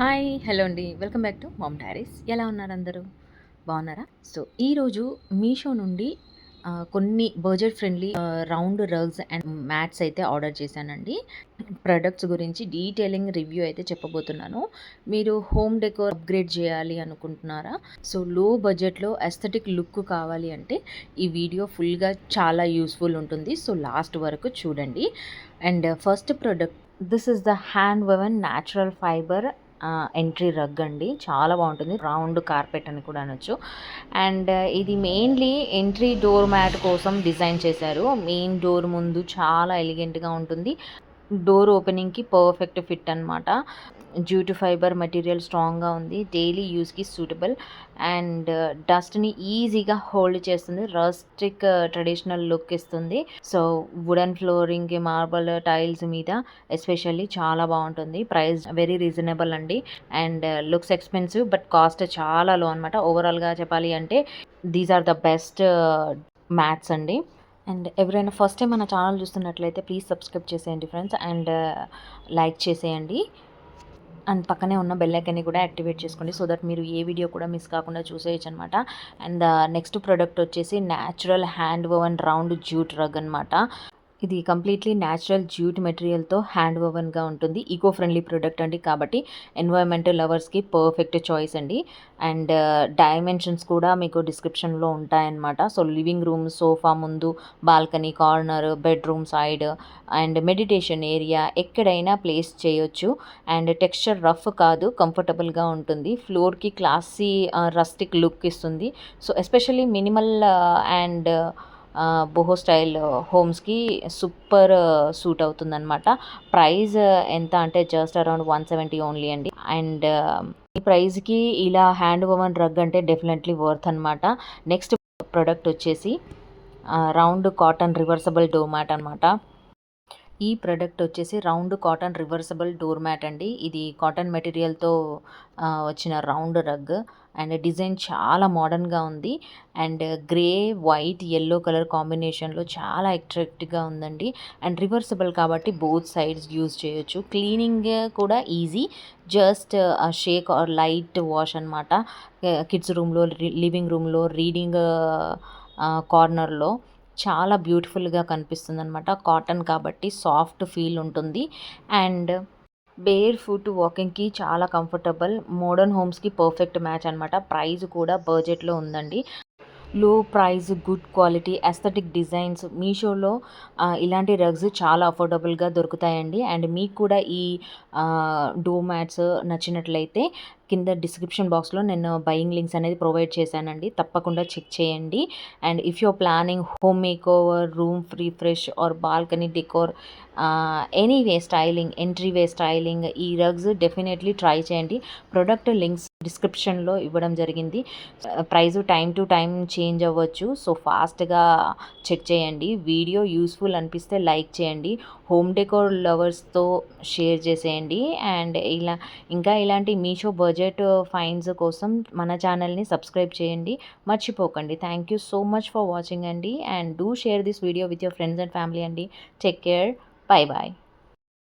Hi hello అండి, welcome back to mom diaries. ఎలా ఉన్నారు అందరూ? బాగున్నారా? సో ఈరోజు మీషో నుండి కొన్ని budget friendly round రగ్స్ and mats అయితే ఆర్డర్ చేశానండి. ప్రొడక్ట్స్ గురించి డీటెయిలింగ్ రివ్యూ అయితే చెప్పబోతున్నాను. మీరు హోమ్ డెకోర్ అప్గ్రేడ్ చేయాలి అనుకుంటున్నారా? సో లో బడ్జెట్లో ఎస్థెటిక్ లుక్ కావాలి అంటే ఈ వీడియో ఫుల్గా చాలా యూస్ఫుల్ ఉంటుంది. సో లాస్ట్ వరకు చూడండి. And first product, this is the hand woven natural fibre entry rug అండి. చాలా బాగుంటుంది. రౌండ్ కార్పెట్ అని కూడా అనొచ్చు. అండ్ ఇది మెయిన్లీ ఎంట్రీ డోర్ మ్యాట్ కోసం డిజైన్ చేశారు. మెయిన్ డోర్ ముందు చాలా ఎలిగెంట్గా ఉంటుంది. డోర్ ఓపెనింగ్కి పర్ఫెక్ట్ ఫిట్ అనమాట. జ్యూట్ ఫైబర్ మెటీరియల్ స్ట్రాంగ్గా ఉంది. డైలీ యూస్కి సూటబుల్ అండ్ డస్ట్ని ఈజీగా హోల్డ్ చేస్తుంది. రస్టిక్ ట్రెడిషనల్ లుక్ ఇస్తుంది. So wooden flooring, marble tiles మీద ఎస్పెషల్లీ చాలా బాగుంటుంది. ప్రైస్ వెరీ రీజనబుల్ అండి. And looks expensive but cost చాలా లో అనమాట. ఓవరాల్గా చెప్పాలి అంటే these are the best mats అండి. అండ్ ఎవరైనా ఫస్ట్ టైం మన ఛానల్ చూస్తున్నట్లయితే ప్లీజ్ సబ్స్క్రైబ్ చేసేయండి ఫ్రెండ్స్, అండ్ లైక్ చేసేయండి. అండ్ పక్కనే ఉన్న బెల్ ఐకాన్ని కూడా యాక్టివేట్ చేసుకోండి, సో దట్ మీరు ఏ వీడియో కూడా మిస్ కాకుండా చూసేయచ్చు అనమాట. అండ్ నెక్స్ట్ ప్రోడక్ట్ వచ్చేసి natural hand woven round jute rug అనమాట. ఇది కంప్లీట్లీ న్యాచురల్ జ్యూట్ మెటీరియల్తో హ్యాండ్ ఓవెన్గా ఉంటుంది. ఈకో ఫ్రెండ్లీ ప్రోడక్ట్ అండి, కాబట్టి ఎన్వైర్న్మెంటల్ లవర్స్కి పర్ఫెక్ట్ చాయిస్ అండి. అండ్ డైమెన్షన్స్ కూడా మీకు డిస్క్రిప్షన్లో ఉంటాయన్నమాట. సో లివింగ్ రూమ్, సోఫా ముందు, balcony, corner, bedroom side and meditation area ఎక్కడైనా ప్లేస్ చేయొచ్చు. అండ్ టెక్స్చర్ రఫ్ కాదు, కంఫర్టబుల్గా ఉంటుంది. ఫ్లోర్కి క్లాసీ రస్టిక్ లుక్ ఇస్తుంది. So especially minimal and boho style హోమ్స్కి సూపర్ సూట్ అవుతుందన్నమాట. ప్రైస్ ఎంత అంటే జస్ట్ అరౌండ్ 170 ఓన్లీ అండి. అండ్ ఈ ప్రైస్కి ఇలా హ్యాండ్ వోవెన్ రగ్ అంటే డెఫినెట్లీ వర్త్ అనమాట. నెక్స్ట్ ప్రోడక్ట్ వచ్చేసి round cotton reversible door mat అనమాట. ఈ ప్రోడక్ట్ వచ్చేసి round cotton reversible door mat అండి. ఇది కాటన్ మెటీరియల్తో వచ్చిన రౌండ్ రగ్. అండ్ డిజైన్ చాలా మోడర్న్గా ఉంది. And grey, white, yellow colour కాంబినేషన్లో చాలా అట్రాక్టివ్గా ఉందండి. అండ్ రివర్సబుల్ కాబట్టి బోత్ సైడ్స్ యూజ్ చేయొచ్చు. క్లీనింగ్ కూడా easy, just shake or light wash అనమాట. కిడ్స్ రూమ్లో, లివింగ్ రూమ్లో, రీడింగ్ కార్నర్లో చాలా బ్యూటిఫుల్గా కనిపిస్తుంది అనమాట. కాటన్ కాబట్టి సాఫ్ట్ ఫీల్ ఉంటుంది. అండ్ బేర్ ఫుట్ వాకింగ్కి చాలా కంఫర్టబుల్. మోడర్న్ హోమ్స్కి పర్ఫెక్ట్ మ్యాచ్ అనమాట. ప్రైస్ కూడా బడ్జెట్లో ఉందండి. Low price, good quality, aesthetic designs. మీషోలో ఇలాంటి రగ్స్ చాలా అఫోర్డబుల్గా దొరుకుతాయండి. అండ్ మీకు కూడా ఈ డోర్ మ్యాట్స్ నచ్చినట్లయితే కింద డిస్క్రిప్షన్ బాక్స్లో నేను బయింగ్ లింక్స్ అనేది ప్రొవైడ్ చేశానండి, తప్పకుండా చెక్ చేయండి. And if you're planning home makeover, room refresh or balcony decor, anyway styling, entryway styling, ఈ రగ్స్ డెఫినెట్లీ ట్రై చేయండి. ప్రొడక్ట్ లింక్స్ డిస్క్రిప్షన్లో ఇవ్వడం జరిగింది. Price time to time change అవ్వచ్చు, సో ఫాస్ట్గా చెక్ చేయండి. వీడియో యూస్ఫుల్ అనిపిస్తే లైక్ చేయండి. హోమ్ డెకోర్ లవర్స్తో షేర్ చేసేయండి. అండ్ ఇంకా ఇలాంటి మీషో బడ్జెట్ ఫైన్స్ కోసం మన ఛానల్ని సబ్స్క్రైబ్ చేయండి, మర్చిపోకండి. Thank you so much for watching అండి. And do share this video with your friends and family అండి. Take care, bye bye.